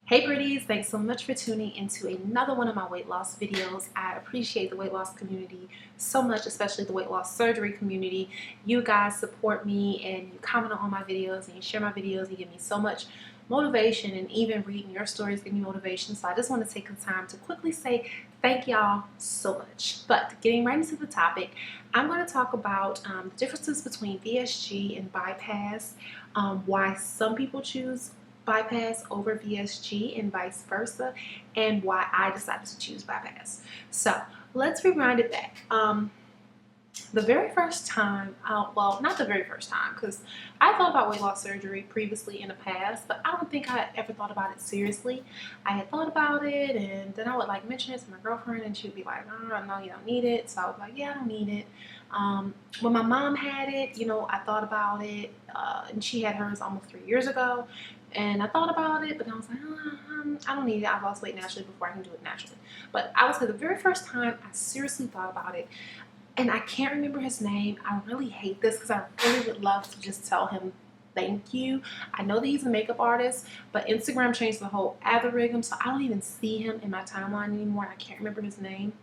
Hey pretties, thanks so much for tuning into another one of my weight loss videos. I appreciate the weight loss community so much, especially the weight loss surgery community. You guys support me and you comment on my videos and you share my videos. You give me so much motivation, and even reading your stories give me motivation. So I just want to take the time to quickly say thank y'all so much. But getting right into the topic, I'm going to talk about the differences between VSG and bypass, why some people choose bypass over VSG and vice versa, and why I decided to choose bypass. So let's rewind it back. The very first time, well, not the very first time, because I thought about weight loss surgery previously in the past, but I don't think I ever thought about it seriously. I had thought about it, and then I would like mention it to my girlfriend, and she would be like, no, you don't need it. So I was like, yeah, I don't need it. When my mom had it, I thought about it, and she had hers almost 3 years ago, and I thought about it, but I was like, I don't need it. I've lost weight naturally before I can do it naturally. But I would say the very first time I seriously thought about it, and I can't remember his name. I really hate this because I really would love to just tell him thank you. I know that he's a makeup artist, but Instagram changed the whole algorithm, so I don't even see him in my timeline anymore. I can't remember his name.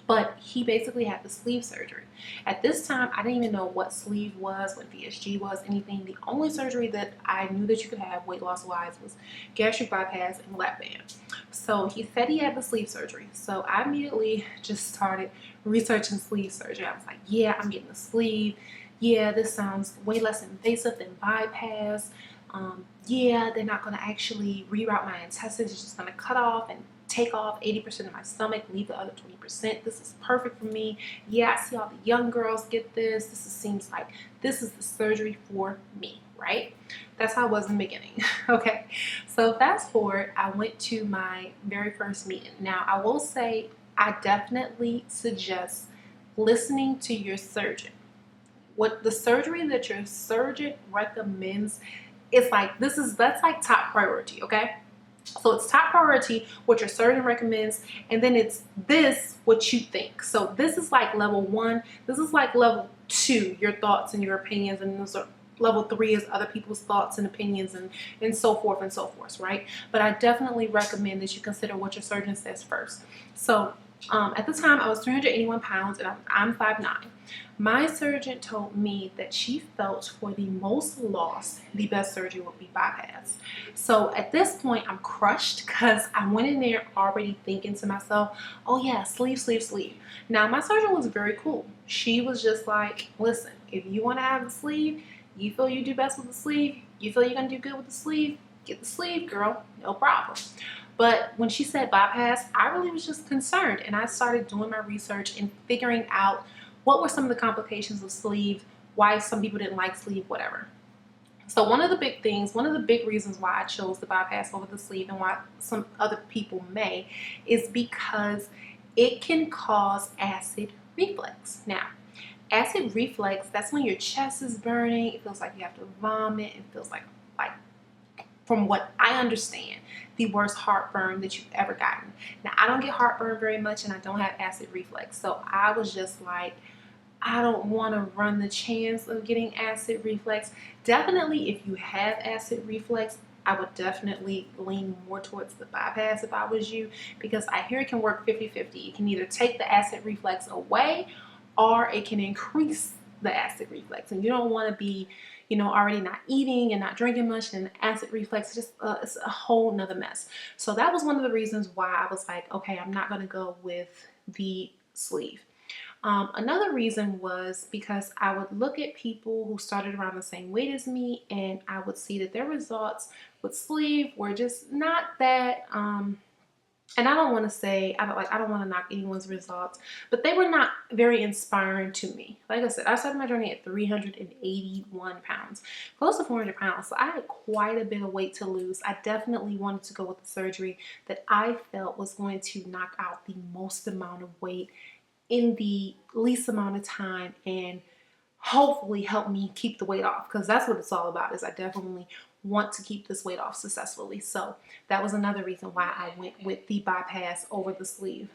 But he basically had the sleeve surgery. At this time, I didn't even know what sleeve was, what VSG was, anything. The only surgery that I knew that you could have weight loss wise was gastric bypass and lap band. So he said he had the sleeve surgery. So I immediately just started researching sleeve surgery. I was like, yeah, I'm getting the sleeve. Yeah, this sounds way less invasive than bypass. Yeah, they're not going to actually reroute my intestines. It's just going to cut off and take off 80% of my stomach, leave the other 20%. This is perfect for me. Yeah, I see all the young girls get this. Seems like this is the surgery for me, right? That's how I was in the beginning. Okay, so fast forward, I went to my very first meeting. Now, I will say I definitely suggest listening to your surgeon. What the surgery that your surgeon recommends is like, that's like top priority, okay? So it's top priority what your surgeon recommends, and then it's this what you think. So this is like level 1. This is like level 2, your thoughts and your opinions, and this are level 3 is other people's thoughts and opinions, and so forth and so forth, right? But I definitely recommend that you consider what your surgeon says first. So at the time, I was 381 pounds, and I'm 5'9". My surgeon told me that she felt for the most loss, the best surgery would be bypass. So at this point, I'm crushed because I went in there already thinking to myself, oh yeah, sleeve, sleeve, sleeve. Now, my surgeon was very cool. She was just like, listen, if you want to have the sleeve, you feel you do best with the sleeve, you feel you're going to do good with the sleeve, get the sleeve, girl, no problem. But when she said bypass, I really was just concerned, and I started doing my research and figuring out what were some of the complications of sleeve, why some people didn't like sleeve, whatever. So one of the big reasons why I chose the bypass over the sleeve, and why some other people may, is because it can cause acid reflux. Now, acid reflux, that's when your chest is burning, it feels like you have to vomit, it feels like from what I understand, the worst heartburn that you've ever gotten. Now, I don't get heartburn very much, and I don't have acid reflux. So I was just like, I don't want to run the chance of getting acid reflux. Definitely, if you have acid reflux, I would definitely lean more towards the bypass if I was you, because I hear it can work 50-50. It can either take the acid reflux away, or it can increase the acid reflux. And you don't want to be, already not eating and not drinking much, and acid reflux, just it's a whole nother mess. So that was one of the reasons why I was like, okay, I'm not going to go with the sleeve. Another reason was because I would look at people who started around the same weight as me, and I would see that their results with sleeve were just not that, and I don't want to say, I don't want to knock anyone's results, but they were not very inspiring to me. Like I said, I started my journey at 381 pounds, close to 400 pounds. So I had quite a bit of weight to lose. I definitely wanted to go with the surgery that I felt was going to knock out the most amount of weight in the least amount of time, and hopefully help me keep the weight off, because that's what it's all about. Is I definitely want to keep this weight off successfully. So that was another reason why I went with the bypass over the sleeve.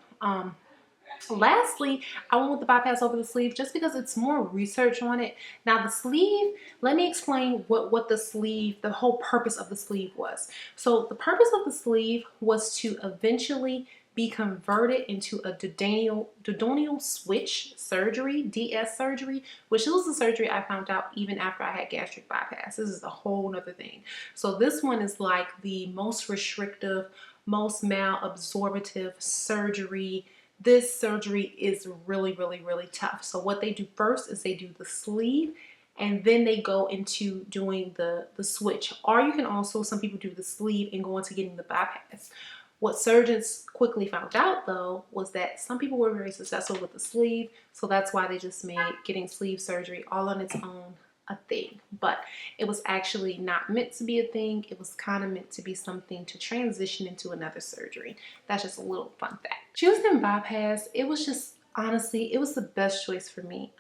Lastly, I went with the bypass over the sleeve just because it's more research on it. Now the sleeve, let me explain what the sleeve, the whole purpose of the sleeve was. So the purpose of the sleeve was to eventually be converted into a duodenal switch surgery, DS surgery, which was the surgery I found out even after I had gastric bypass. This is a whole nother thing. So this one is like the most restrictive, most malabsorptive surgery. This surgery is really, really, really tough. So what they do first is they do the sleeve, and then they go into doing the switch. Or you can also, some people do the sleeve and go into getting the bypass. What surgeons quickly found out though was that some people were very successful with the sleeve, so that's why they just made getting sleeve surgery all on its own a thing. But it was actually not meant to be a thing. It was kind of meant to be something to transition into another surgery. That's just a little fun fact. Choosing bypass, it was just, honestly, it was the best choice for me.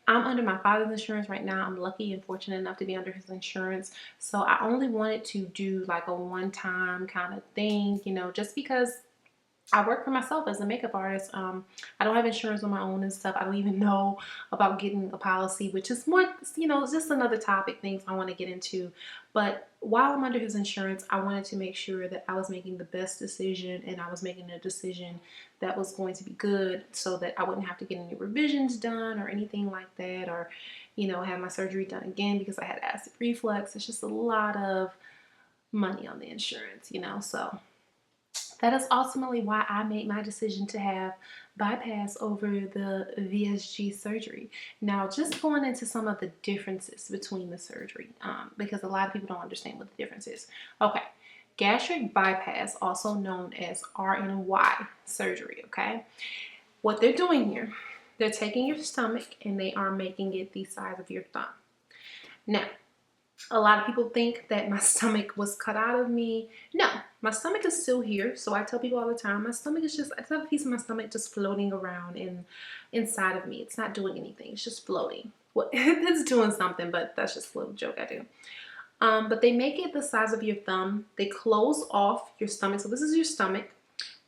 I'm under my father's insurance right now. I'm lucky and fortunate enough to be under his insurance. So I only wanted to do like a one-time kind of thing, you know, just because I work for myself as a makeup artist. I don't have insurance on my own and stuff. I don't even know about getting a policy, which is more, you know, just another topic, things I want to get into. But while I'm under his insurance, I wanted to make sure that I was making the best decision, and I was making a decision that was going to be good so that I wouldn't have to get any revisions done or anything like that, or, you know, have my surgery done again because I had acid reflux. It's just a lot of money on the insurance, you know, so that is ultimately why I made my decision to have bypass over the VSG surgery. Now, just going into some of the differences between the surgery, because a lot of people don't understand what the difference is. Okay, gastric bypass, also known as Roux-en-Y surgery, okay? What they're doing here, they're taking your stomach and they are making it the size of your thumb. Now, a lot of people think that my stomach was cut out of me. No, my stomach is still here. So I tell people all the time, my stomach is just, I have a piece of my stomach just floating around inside of me. It's not doing anything. It's just floating. Well, it's doing something, but that's just a little joke I do. But they make it the size of your thumb. They close off your stomach. So this is your stomach.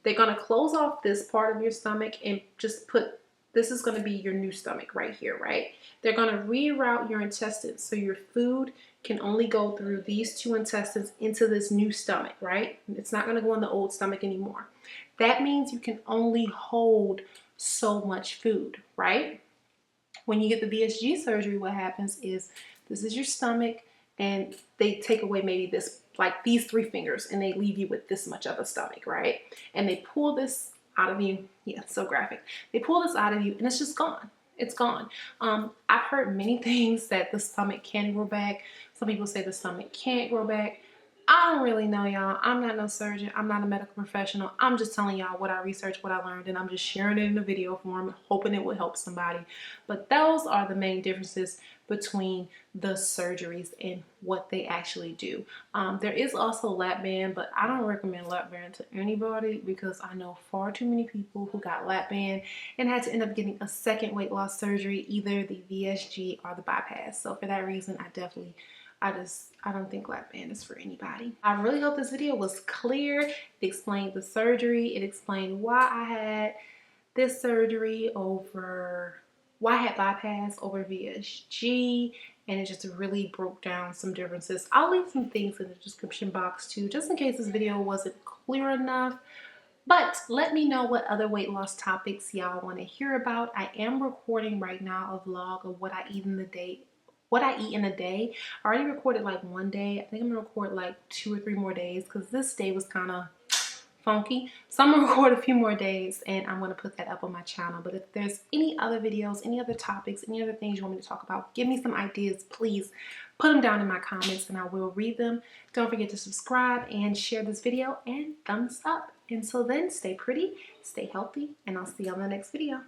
They're going to close off this part of your stomach and just put, this is going to be your new stomach right here, right? They're going to reroute your intestines so your food can only go through these two intestines into this new stomach, right? It's not going to go in the old stomach anymore. That means you can only hold so much food, right? When you get the VSG surgery, what happens is this is your stomach and they take away maybe this, like these 3 fingers, and they leave you with this much of a stomach, right? And they pull this out of you. Yeah, so graphic. They pull this out of you and it's just gone. It's gone. I've heard many things that the stomach can grow back. Some people say the stomach can't grow back. I don't really know, y'all. I'm not no surgeon. I'm not a medical professional. I'm just telling y'all what I researched, what I learned, and I'm just sharing it in a video form, hoping it will help somebody. But those are the main differences between the surgeries and what they actually do. There is also lap band, but I don't recommend lap band to anybody because I know far too many people who got lap band and had to end up getting a second weight loss surgery, either the VSG or the bypass. So for that reason, I don't think lap band is for anybody. I really hope this video was clear. It explained the surgery. It explained why I had this surgery over, why I had bypass over VSG, and it just really broke down some differences. I'll leave some things in the description box too, just in case this video wasn't clear enough. But let me know what other weight loss topics y'all want to hear about. I am recording right now a vlog of what I eat in the day. I already recorded like 1 day. I think I'm gonna record like 2 or 3 more days because this day was kind of funky. So I'm gonna record a few more days and I'm gonna put that up on my channel. But if there's any other videos, any other topics, any other things you want me to talk about, give me some ideas, please put them down in my comments and I will read them. Don't forget to subscribe and share this video and thumbs up. Until then, stay pretty, stay healthy, and I'll see you on the next video.